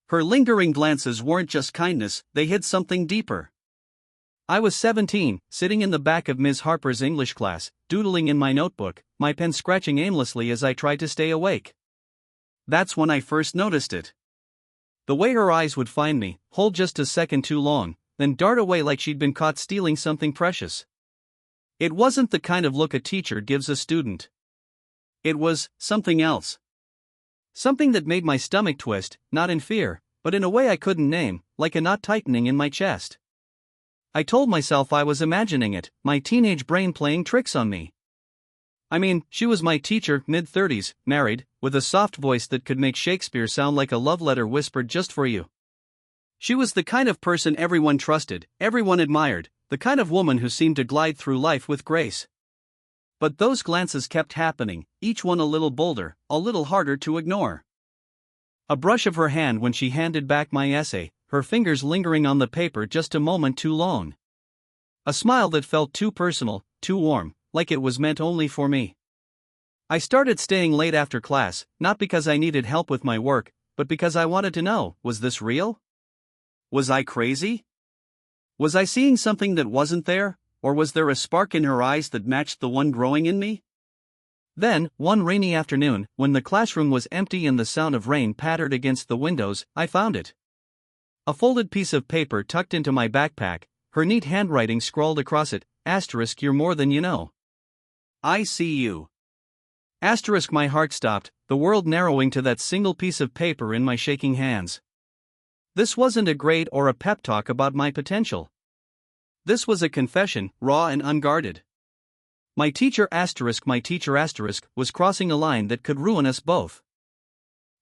Her lingering glances weren't just kindness, they hid something deeper. I was 17, sitting in the back of Ms. Harper's English class, doodling in my notebook, my pen scratching aimlessly as I tried to stay awake. That's when I first noticed it. The way her eyes would find me, hold just a second too long, then dart away like she'd been caught stealing something precious. It wasn't the kind of look a teacher gives a student. It was something else. Something that made my stomach twist, not in fear, but in a way I couldn't name, like a knot tightening in my chest. I told myself I was imagining it, my teenage brain playing tricks on me. I mean, she was my teacher, mid-30s, married, with a soft voice that could make Shakespeare sound like a love letter whispered just for you. She was the kind of person everyone trusted, everyone admired, the kind of woman who seemed to glide through life with grace. But those glances kept happening, each one a little bolder, a little harder to ignore. A brush of her hand when she handed back my essay, her fingers lingering on the paper just a moment too long. A smile that felt too personal, too warm, like it was meant only for me. I started staying late after class, not because I needed help with my work, but because I wanted to know, was this real? Was I crazy? Was I seeing something that wasn't there, or was there a spark in her eyes that matched the one growing in me? Then, one rainy afternoon, when the classroom was empty and the sound of rain pattered against the windows, I found it. A folded piece of paper tucked into my backpack, her neat handwriting scrawled across it, *, you're more than you know. I see you. *, my heart stopped, the world narrowing to that single piece of paper in my shaking hands. This wasn't a grade or a pep talk about my potential. This was a confession, raw and unguarded. My teacher *, was crossing a line that could ruin us both.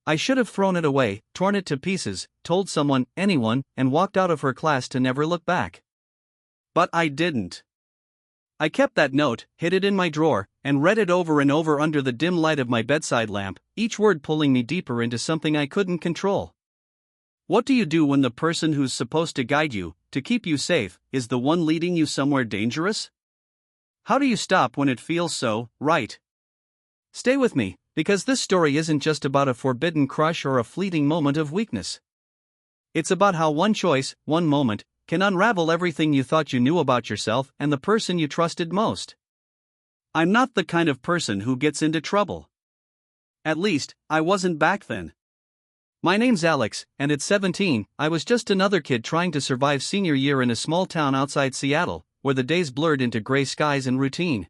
I should have thrown it away, torn it to pieces, told someone, anyone, and walked out of her class to never look back. But I didn't. I kept that note, hid it in my drawer, and read it over and over under the dim light of my bedside lamp, each word pulling me deeper into something I couldn't control. What do you do when the person who's supposed to guide you, to keep you safe, is the one leading you somewhere dangerous? How do you stop when it feels so right? Stay with me, because this story isn't just about a forbidden crush or a fleeting moment of weakness. It's about how one choice, one moment, can unravel everything you thought you knew about yourself and the person you trusted most. I'm not the kind of person who gets into trouble. At least, I wasn't back then. My name's Alex, and at 17, I was just another kid trying to survive senior year in a small town outside Seattle, where the days blurred into gray skies and routine.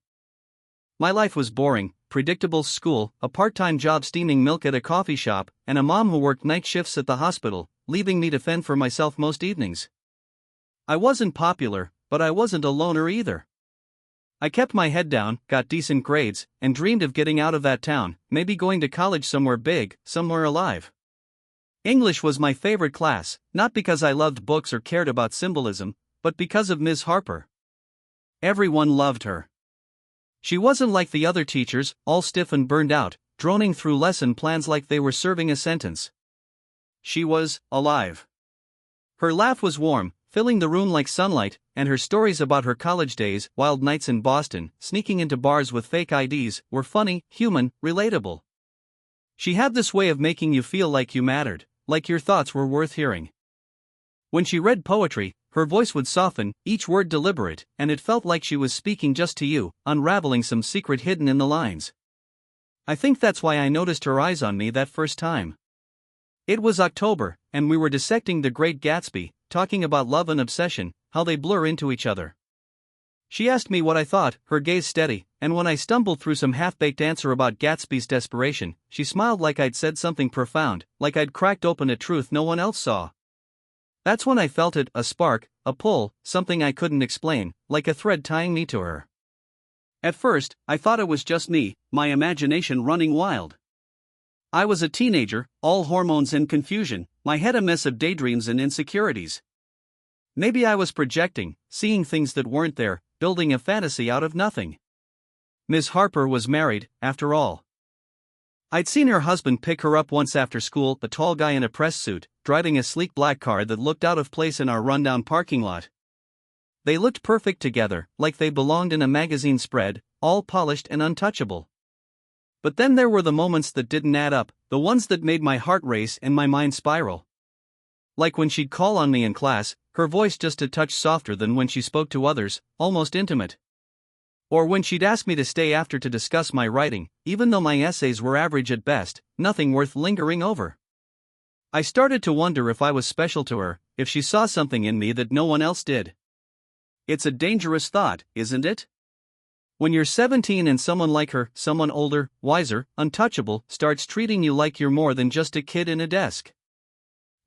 My life was boring, predictable: school, a part-time job steaming milk at a coffee shop, and a mom who worked night shifts at the hospital, leaving me to fend for myself most evenings. I wasn't popular, but I wasn't a loner either. I kept my head down, got decent grades, and dreamed of getting out of that town, maybe going to college somewhere big, somewhere alive. English was my favorite class, not because I loved books or cared about symbolism, but because of Ms. Harper. Everyone loved her. She wasn't like the other teachers, all stiff and burned out, droning through lesson plans like they were serving a sentence. She was alive. Her laugh was warm, filling the room like sunlight, and her stories about her college days, wild nights in Boston, sneaking into bars with fake IDs, were funny, human, relatable. She had this way of making you feel like you mattered, like your thoughts were worth hearing. When she read poetry, her voice would soften, each word deliberate, and it felt like she was speaking just to you, unraveling some secret hidden in the lines. I think that's why I noticed her eyes on me that first time. It was October, and we were dissecting The Great Gatsby, talking about love and obsession, how they blur into each other. She asked me what I thought, her gaze steady, and when I stumbled through some half-baked answer about Gatsby's desperation, she smiled like I'd said something profound, like I'd cracked open a truth no one else saw. That's when I felt it, a spark, a pull, something I couldn't explain, like a thread tying me to her. At first, I thought it was just me, my imagination running wild. I was a teenager, all hormones and confusion, my head a mess of daydreams and insecurities. Maybe I was projecting, seeing things that weren't there, building a fantasy out of nothing. Ms. Harper was married, after all. I'd seen her husband pick her up once after school, the tall guy in a press suit, driving a sleek black car that looked out of place in our rundown parking lot. They looked perfect together, like they belonged in a magazine spread, all polished and untouchable. But then there were the moments that didn't add up, the ones that made my heart race and my mind spiral. Like when she'd call on me in class, her voice just a touch softer than when she spoke to others, almost intimate. Or when she'd ask me to stay after to discuss my writing, even though my essays were average at best, nothing worth lingering over. I started to wonder if I was special to her, if she saw something in me that no one else did. It's a dangerous thought, isn't it? When you're 17 and someone like her, someone older, wiser, untouchable, starts treating you like you're more than just a kid in a desk.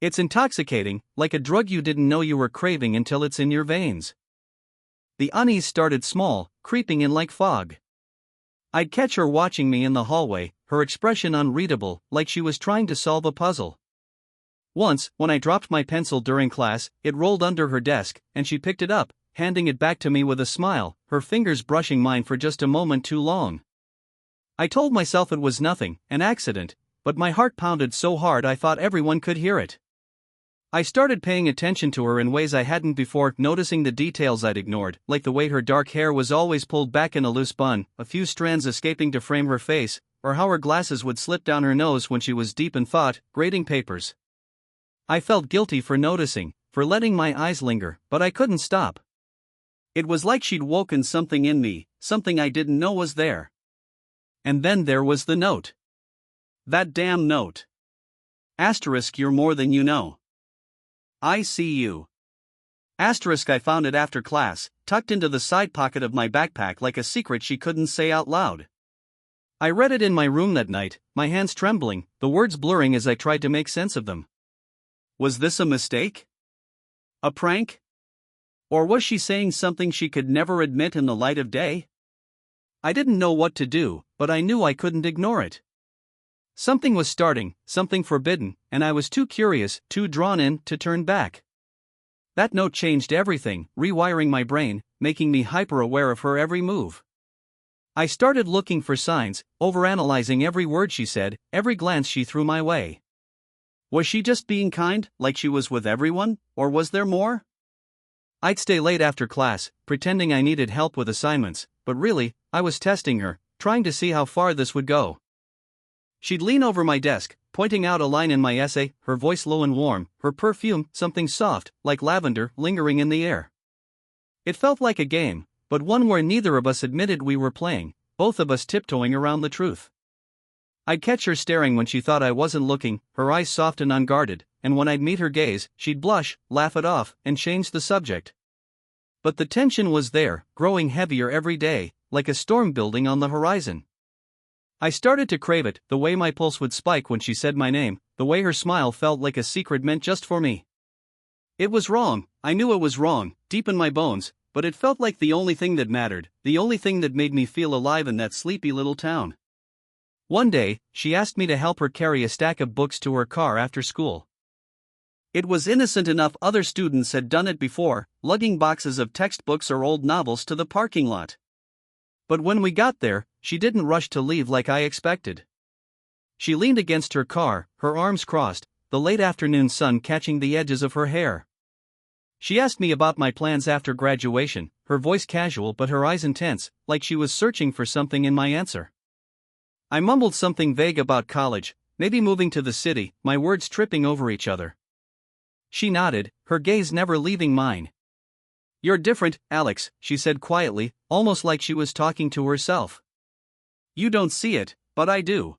It's intoxicating, like a drug you didn't know you were craving until it's in your veins. The unease started small, creeping in like fog. I'd catch her watching me in the hallway, her expression unreadable, like she was trying to solve a puzzle. Once, when I dropped my pencil during class, it rolled under her desk, and she picked it up, handing it back to me with a smile, her fingers brushing mine for just a moment too long. I told myself it was nothing, an accident, but my heart pounded so hard I thought everyone could hear it. I started paying attention to her in ways I hadn't before, noticing the details I'd ignored, like the way her dark hair was always pulled back in a loose bun, a few strands escaping to frame her face, or how her glasses would slip down her nose when she was deep in thought, grading papers. I felt guilty for noticing, for letting my eyes linger, but I couldn't stop. It was like she'd woken something in me, something I didn't know was there. And then there was the note. That damn note. Asterisk, you're more than you know. I see you. Asterisk, I found it after class, tucked into the side pocket of my backpack like a secret she couldn't say out loud. I read it in my room that night, my hands trembling, the words blurring as I tried to make sense of them. Was this a mistake? A prank? Or was she saying something she could never admit in the light of day? I didn't know what to do, but I knew I couldn't ignore it. Something was starting, something forbidden, and I was too curious, too drawn in, to turn back. That note changed everything, rewiring my brain, making me hyper-aware of her every move. I started looking for signs, overanalyzing every word she said, every glance she threw my way. Was she just being kind, like she was with everyone, or was there more? I'd stay late after class, pretending I needed help with assignments, but really, I was testing her, trying to see how far this would go. She'd lean over my desk, pointing out a line in my essay, her voice low and warm, her perfume, something soft, like lavender, lingering in the air. It felt like a game, but one where neither of us admitted we were playing, both of us tiptoeing around the truth. I'd catch her staring when she thought I wasn't looking, her eyes soft and unguarded, and when I'd meet her gaze, she'd blush, laugh it off, and change the subject. But the tension was there, growing heavier every day, like a storm building on the horizon. I started to crave it, the way my pulse would spike when she said my name, the way her smile felt like a secret meant just for me. It was wrong, I knew it was wrong, deep in my bones, but it felt like the only thing that mattered, the only thing that made me feel alive in that sleepy little town. One day, she asked me to help her carry a stack of books to her car after school. It was innocent enough, other students had done it before, lugging boxes of textbooks or old novels to the parking lot. But when we got there, she didn't rush to leave like I expected. She leaned against her car, her arms crossed, the late afternoon sun catching the edges of her hair. She asked me about my plans after graduation, her voice casual but her eyes intense, like she was searching for something in my answer. I mumbled something vague about college, maybe moving to the city, my words tripping over each other. She nodded, her gaze never leaving mine. "You're different, Alex," she said quietly, almost like she was talking to herself. "You don't see it, but I do."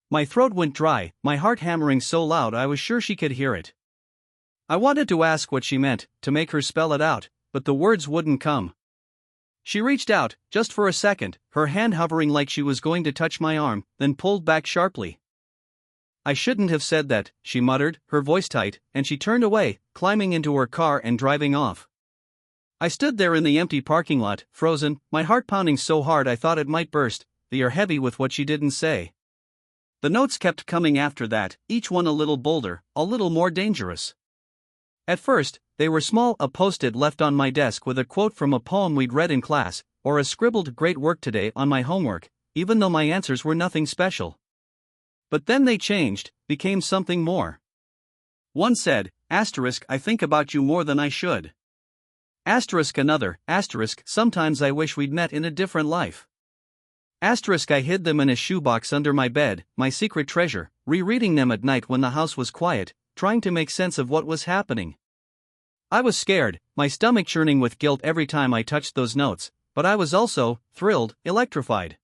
My throat went dry, my heart hammering so loud I was sure she could hear it. I wanted to ask what she meant, to make her spell it out, but the words wouldn't come. She reached out, just for a second, her hand hovering like she was going to touch my arm, then pulled back sharply. "I shouldn't have said that," she muttered, her voice tight, and she turned away, climbing into her car and driving off. I stood there in the empty parking lot, frozen, my heart pounding so hard I thought it might burst, the air heavy with what she didn't say. The notes kept coming after that, each one a little bolder, a little more dangerous. At first, they were small, a post-it left on my desk with a quote from a poem we'd read in class, or a scribbled "great work today" on my homework, even though my answers were nothing special. But then they changed, became something more. One said, asterisk, "I think about you more than I should." Asterisk another, asterisk, "Sometimes I wish we'd met in a different life." Asterisk, I hid them in a shoebox under my bed, my secret treasure, rereading them at night when the house was quiet, trying to make sense of what was happening. I was scared, my stomach churning with guilt every time I touched those notes, but I was also thrilled, electrified.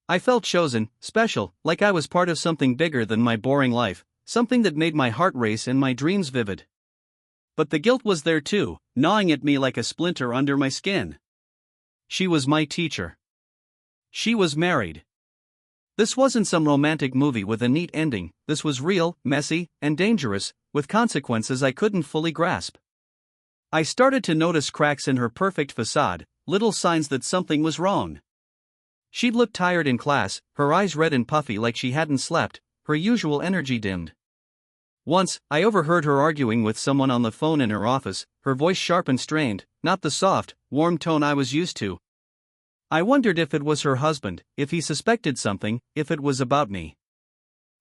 I felt chosen, special, like I was part of something bigger than my boring life, something that made my heart race and my dreams vivid. But the guilt was there too, gnawing at me like a splinter under my skin. She was my teacher. She was married. This wasn't some romantic movie with a neat ending, this was real, messy, and dangerous, with consequences I couldn't fully grasp. I started to notice cracks in her perfect facade, little signs that something was wrong. She'd look tired in class, her eyes red and puffy like she hadn't slept, her usual energy dimmed. Once, I overheard her arguing with someone on the phone in her office, her voice sharp and strained, not the soft, warm tone I was used to. I wondered if it was her husband, if he suspected something, if it was about me.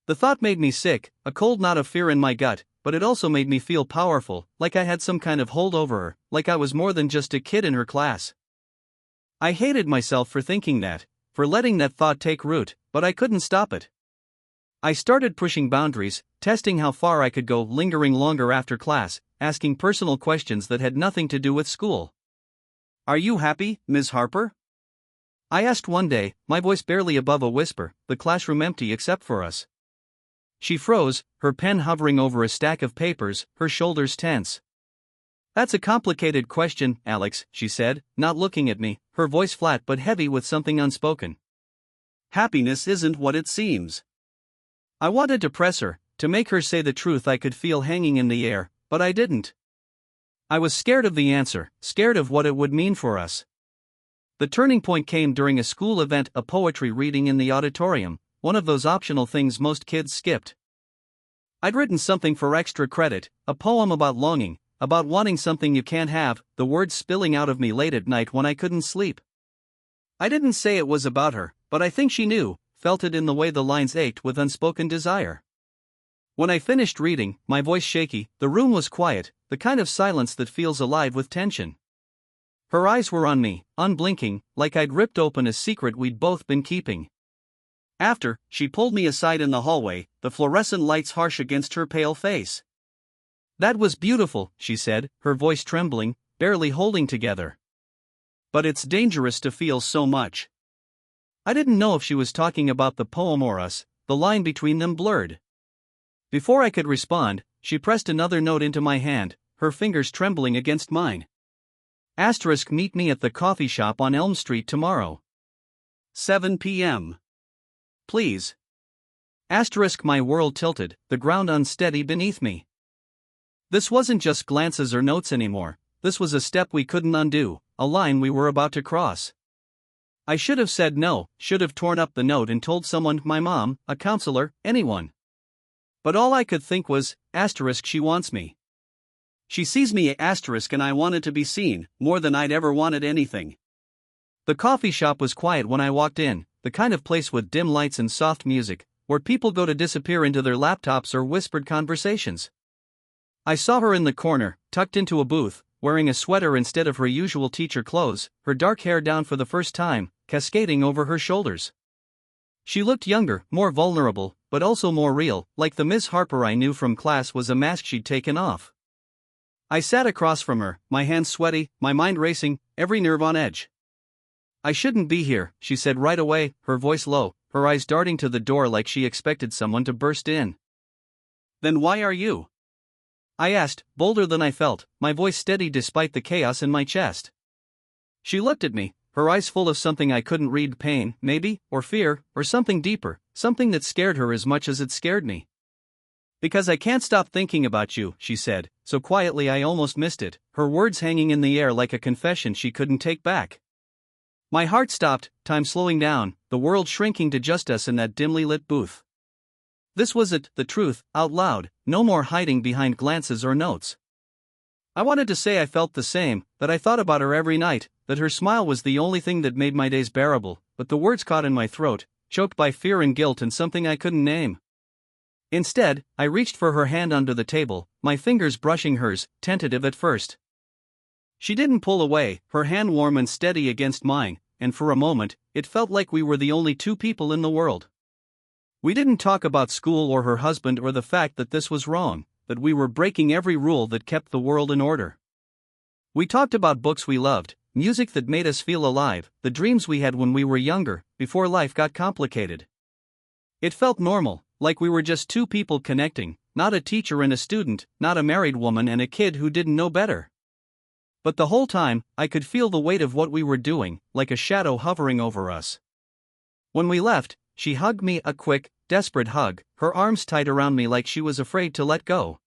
The thought made me sick, a cold knot of fear in my gut, but it also made me feel powerful, like I had some kind of hold over her, like I was more than just a kid in her class. I hated myself for thinking that, for letting that thought take root, but I couldn't stop it. I started pushing boundaries, testing how far I could go, lingering longer after class, asking personal questions that had nothing to do with school. "Are you happy, Ms. Harper?" I asked one day, my voice barely above a whisper, the classroom empty except for us. She froze, her pen hovering over a stack of papers, her shoulders tense. "That's a complicated question, Alex," she said, not looking at me, her voice flat but heavy with something unspoken. "Happiness isn't what it seems." I wanted to press her, to make her say the truth I could feel hanging in the air, but I didn't. I was scared of the answer, scared of what it would mean for us. The turning point came during a school event, a poetry reading in the auditorium, one of those optional things most kids skipped. I'd written something for extra credit, a poem about longing, about wanting something you can't have, the words spilling out of me late at night when I couldn't sleep. I didn't say it was about her, but I think she knew, felt it in the way the lines ached with unspoken desire. When I finished reading, my voice shaky, the room was quiet, the kind of silence that feels alive with tension. Her eyes were on me, unblinking, like I'd ripped open a secret we'd both been keeping. After, she pulled me aside in the hallway, the fluorescent lights harsh against her pale face. "That was beautiful," she said, her voice trembling, barely holding together. "But it's dangerous to feel so much." I didn't know if she was talking about the poem or us, the line between them blurred. Before I could respond, she pressed another note into my hand, her fingers trembling against mine. Asterisk, meet me at the coffee shop on Elm Street tomorrow. 7 p.m. Please. Asterisk, my world tilted, the ground unsteady beneath me. This wasn't just glances or notes anymore, this was a step we couldn't undo, a line we were about to cross. I should have said no, should have torn up the note and told someone, my mom, a counselor, anyone. But all I could think was, asterisk, she wants me. She sees me, asterisk, and I wanted to be seen, more than I'd ever wanted anything. The coffee shop was quiet when I walked in, the kind of place with dim lights and soft music, where people go to disappear into their laptops or whispered conversations. I saw her in the corner, tucked into a booth, wearing a sweater instead of her usual teacher clothes, her dark hair down for the first time, cascading over her shoulders. She looked younger, more vulnerable, but also more real, like the Miss Harper I knew from class was a mask she'd taken off. I sat across from her, my hands sweaty, my mind racing, every nerve on edge. "I shouldn't be here," she said right away, her voice low, her eyes darting to the door like she expected someone to burst in. "Then why are you?" I asked, bolder than I felt, my voice steady despite the chaos in my chest. She looked at me, her eyes full of something I couldn't read, pain, maybe, or fear, or something deeper, something that scared her as much as it scared me. "Because I can't stop thinking about you," she said, so quietly I almost missed it, her words hanging in the air like a confession she couldn't take back. My heart stopped, time slowing down, the world shrinking to just us in that dimly lit booth. This was it, the truth, out loud, no more hiding behind glances or notes. I wanted to say I felt the same, that I thought about her every night, that her smile was the only thing that made my days bearable, but the words caught in my throat, choked by fear and guilt and something I couldn't name. Instead, I reached for her hand under the table, my fingers brushing hers, tentative at first. She didn't pull away, her hand warm and steady against mine, and for a moment, it felt like we were the only two people in the world. We didn't talk about school or her husband or the fact that this was wrong, that we were breaking every rule that kept the world in order. We talked about books we loved, music that made us feel alive, the dreams we had when we were younger, before life got complicated. It felt normal, like we were just two people connecting, not a teacher and a student, not a married woman and a kid who didn't know better. But the whole time, I could feel the weight of what we were doing, like a shadow hovering over us. When we left, she hugged me, a quick, desperate hug, her arms tight around me like she was afraid to let go.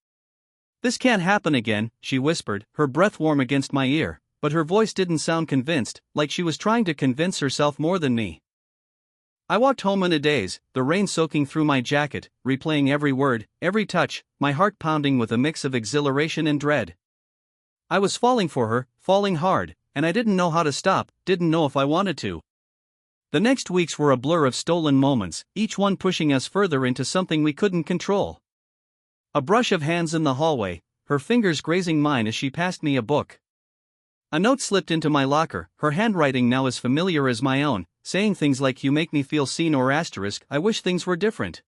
"This can't happen again," she whispered, her breath warm against my ear, but her voice didn't sound convinced, like she was trying to convince herself more than me. I walked home in a daze, the rain soaking through my jacket, replaying every word, every touch, my heart pounding with a mix of exhilaration and dread. I was falling for her, falling hard, and I didn't know how to stop, didn't know if I wanted to. The next weeks were a blur of stolen moments, each one pushing us further into something we couldn't control. A brush of hands in the hallway, her fingers grazing mine as she passed me a book. A note slipped into my locker, her handwriting now as familiar as my own, saying things like "you make me feel seen" or "I wish things were different."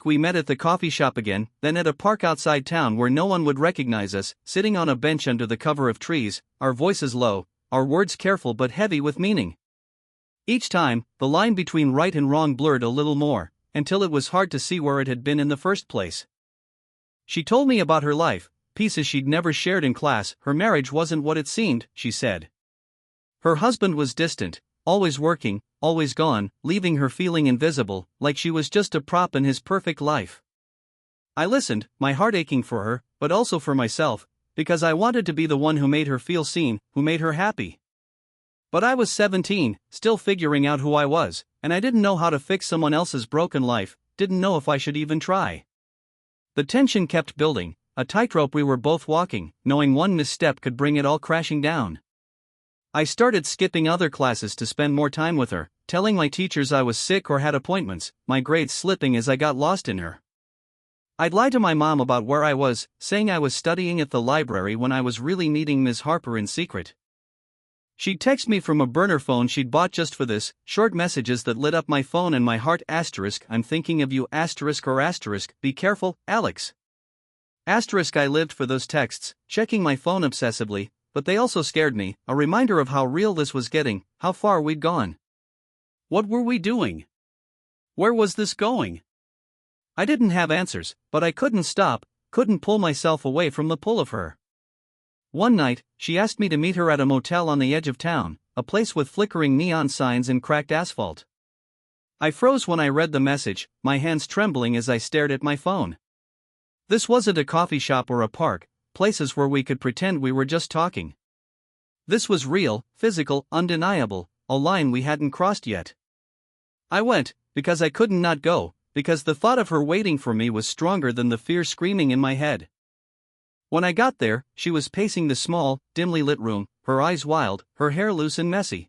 We met at the coffee shop again, then at a park outside town where no one would recognize us, sitting on a bench under the cover of trees, our voices low, our words careful but heavy with meaning. Each time, the line between right and wrong blurred a little more, until it was hard to see where it had been in the first place. She told me about her life, pieces she'd never shared in class. Her marriage wasn't what it seemed, she said. Her husband was distant, always working, always gone, leaving her feeling invisible, like she was just a prop in his perfect life. I listened, my heart aching for her, but also for myself, because I wanted to be the one who made her feel seen, who made her happy. But I was 17, still figuring out who I was, and I didn't know how to fix someone else's broken life, didn't know if I should even try. The tension kept building, a tightrope we were both walking, knowing one misstep could bring it all crashing down. I started skipping other classes to spend more time with her, telling my teachers I was sick or had appointments, my grades slipping as I got lost in her. I'd lie to my mom about where I was, saying I was studying at the library when I was really meeting Ms. Harper in secret. She'd text me from a burner phone she'd bought just for this, short messages that lit up my phone and my heart. "I'm thinking of you, be careful, Alex." I lived for those texts, checking my phone obsessively, but they also scared me, a reminder of how real this was getting, how far we'd gone. What were we doing? Where was this going? I didn't have answers, but I couldn't stop, couldn't pull myself away from the pull of her. One night, she asked me to meet her at a motel on the edge of town, a place with flickering neon signs and cracked asphalt. I froze when I read the message, my hands trembling as I stared at my phone. This wasn't a coffee shop or a park, places where we could pretend we were just talking. This was real, physical, undeniable, a line we hadn't crossed yet. I went, because I couldn't not go, because the thought of her waiting for me was stronger than the fear screaming in my head. When I got there, she was pacing the small, dimly lit room, her eyes wild, her hair loose and messy.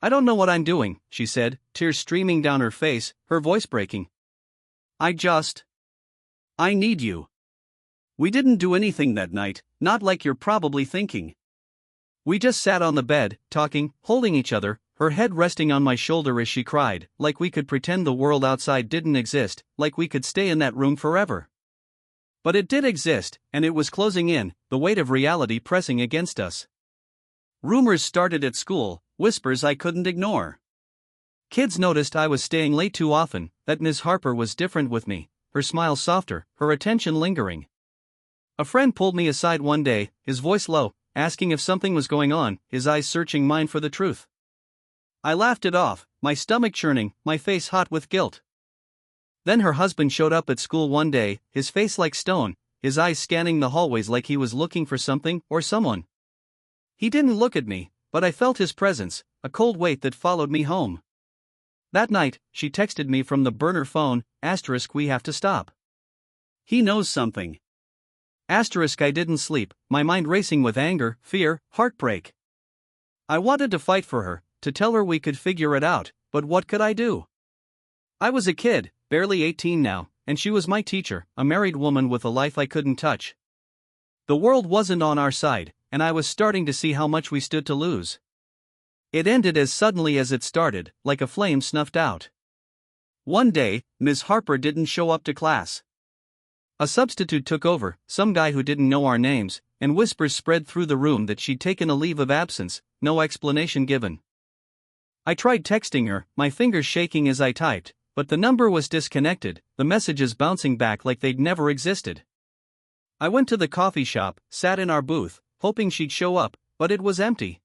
"I don't know what I'm doing," she said, tears streaming down her face, her voice breaking. I need you." We didn't do anything that night, not like you're probably thinking. We just sat on the bed, talking, holding each other, her head resting on my shoulder as she cried, like we could pretend the world outside didn't exist, like we could stay in that room forever. But it did exist, and it was closing in, the weight of reality pressing against us. Rumors started at school, whispers I couldn't ignore. Kids noticed I was staying late too often, that Ms. Harper was different with me, her smile softer, her attention lingering. A friend pulled me aside one day, his voice low, asking if something was going on, his eyes searching mine for the truth. I laughed it off, my stomach churning, my face hot with guilt. Then her husband showed up at school one day, his face like stone, his eyes scanning the hallways like he was looking for something or someone. He didn't look at me, but I felt his presence, a cold weight that followed me home. That night, she texted me from the burner phone, "We have to stop. He knows something." I didn't sleep, my mind racing with anger, fear, heartbreak. I wanted to fight for her, to tell her we could figure it out, but what could I do? I was a kid, barely 18 now, and she was my teacher, a married woman with a life I couldn't touch. The world wasn't on our side, and I was starting to see how much we stood to lose. It ended as suddenly as it started, like a flame snuffed out. One day, Ms. Harper didn't show up to class. A substitute took over, some guy who didn't know our names, and whispers spread through the room that she'd taken a leave of absence, no explanation given. I tried texting her, my fingers shaking as I typed, but the number was disconnected, the messages bouncing back like they'd never existed. I went to the coffee shop, sat in our booth, hoping she'd show up, but it was empty.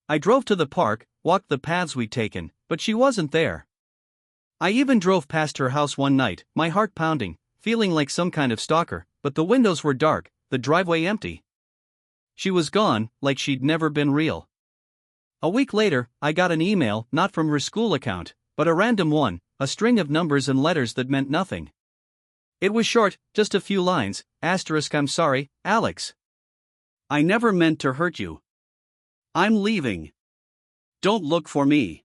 I drove to the park, walked the paths we'd taken, but she wasn't there. I even drove past her house one night, my heart pounding, feeling like some kind of stalker, but the windows were dark, the driveway empty. She was gone, like she'd never been real. A week later, I got an email, not from her school account, but a random one, a string of numbers and letters that meant nothing. It was short, just a few lines, *, I'm sorry, Alex. I never meant to hurt you. I'm leaving. Don't look for me.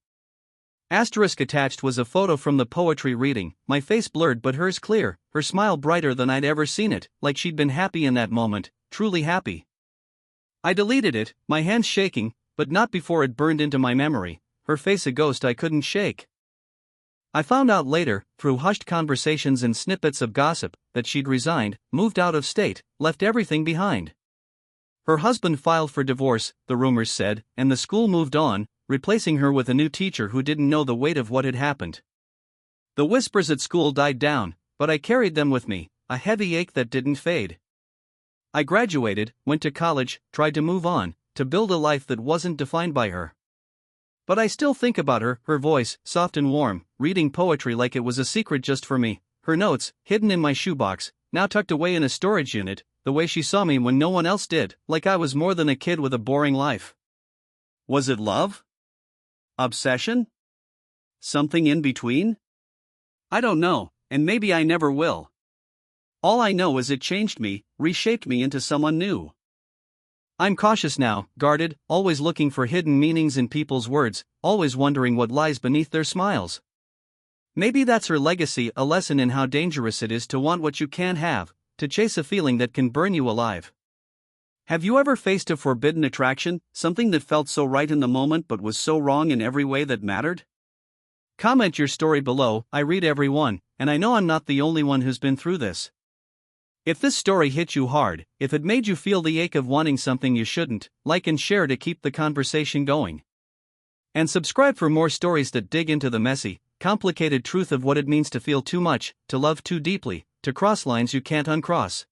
Asterisk attached was a photo from the poetry reading, my face blurred but hers clear, her smile brighter than I'd ever seen it, like she'd been happy in that moment, truly happy. I deleted it, my hands shaking, but not before it burned into my memory, her face a ghost I couldn't shake. I found out later, through hushed conversations and snippets of gossip, that she'd resigned, moved out of state, left everything behind. Her husband filed for divorce, the rumors said, and the school moved on, replacing her with a new teacher who didn't know the weight of what had happened. The whispers at school died down, but I carried them with me, a heavy ache that didn't fade. I graduated, went to college, tried to move on, to build a life that wasn't defined by her. But I still think about her, her voice, soft and warm, reading poetry like it was a secret just for me, her notes, hidden in my shoebox, now tucked away in a storage unit, the way she saw me when no one else did, like I was more than a kid with a boring life. Was it love? Obsession? Something in between? I don't know, and maybe I never will. All I know is it changed me, reshaped me into someone new. I'm cautious now, guarded, always looking for hidden meanings in people's words, always wondering what lies beneath their smiles. Maybe that's her legacy, a lesson in how dangerous it is to want what you can't have, to chase a feeling that can burn you alive. Have you ever faced a forbidden attraction, something that felt so right in the moment but was so wrong in every way that mattered? Comment your story below, I read every one, and I know I'm not the only one who's been through this. If this story hit you hard, if it made you feel the ache of wanting something you shouldn't, like and share to keep the conversation going. And subscribe for more stories that dig into the messy, complicated truth of what it means to feel too much, to love too deeply, to cross lines you can't uncross.